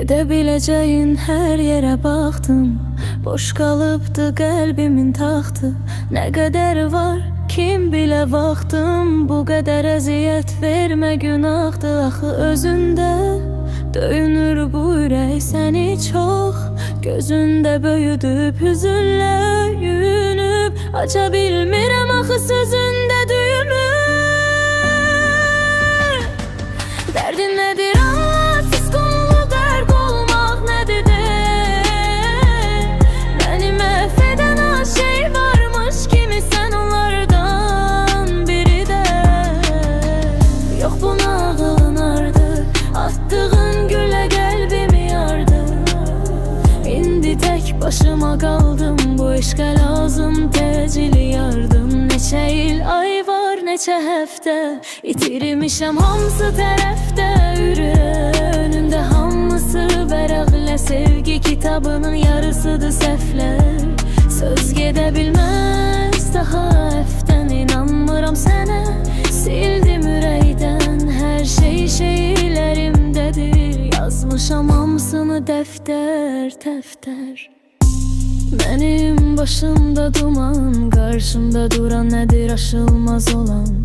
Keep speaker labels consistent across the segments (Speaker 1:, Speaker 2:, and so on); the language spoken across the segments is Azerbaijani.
Speaker 1: Gedebileceğin her yere baktım, boş kalıptı kalbimin taxtı. Ne kadar var kim bile vaxtım, bu kadar əziyyət verme günahdı. Axı özünde döyünür bu ürək səni çox, gözünde böyüdüb hüzünlə yuyunub. Aça bilmirəm axı sözünde düyümü. Dərdin nədir anlat, susqunluğu qərq olmaq nədir de. Məni məhv edən az şey varmış kimi sən onlardan biri de. Yox buna ağlanardı, attığın gülə qəlbimi yardı. İndi tək başıma qaldım, bu eşqə lazım təcili yardım. Neçə il, ay var, neçə həftə itirmişəm hamısı tərəfdə. Önümdə hamısı vərəqlə, sevgi kitabının yarısıdır səhvlər. Söz gedə bilməz daha əfdən, inanmıram sənə, sildim ürəkdən. Hər şey şeylərimdədir, yazmışam hamısını dəftər dəftər. Benim başımda duman, karşımda duran nedir aşılmaz olan.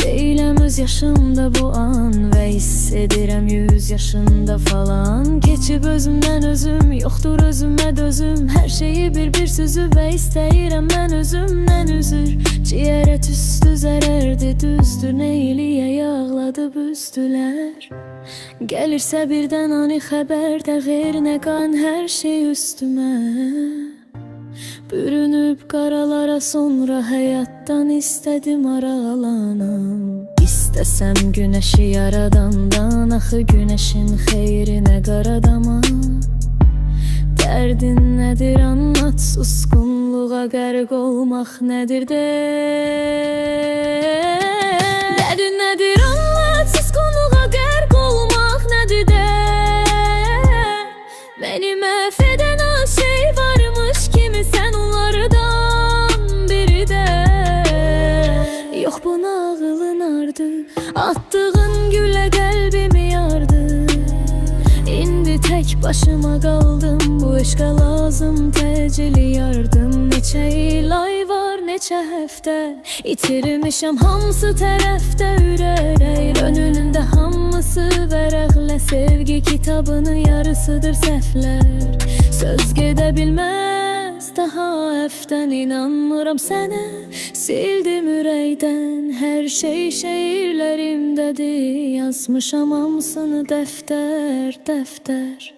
Speaker 1: Değilim öz yaşımda bu an ve hissedirim 100 yaşında falan. Geçip özümden özüm, yoktur özüme dözüm. Her şeyi bir süzüp ve isteyirəm ben özümden üzür. Ciğere tüstü zərərdi düzdür, neyliye yağladı büzdüler. Gelirse birden ani xəbər də qeyr nə qan hər şey üstüme. Bürünüp karalara sonra hayattan istedim aralanam. İstesem güneşi yaradandan, axı güneşin xeyrine qaradama. Dərdin nedir anlat, susqunluğa qərq olmaq nedir de. Dərdin nedir anlat, susqunluğa qərq olmaq nedir de. Beni məhv edən az şey varmış kimi sən onlardan biri de. Yox buna ağılınardı, attığın gülə qəlbimi yardı. İndi tək başıma qaldım, bu eşqə lazım təcili yardım. Neçə il, ay var, neçə həftə itirmişəm hamısı tərəfdə ürək. Önündə hamısı vərəqlə, sevgi kitabının yarısıdır səhvlər. Söz gedə bilməz daha əfdən, inanmıram sənə, sildim ürəkdən. Hər şey şeirlərimdədir, yazmışam hamısını dəftər dəftər.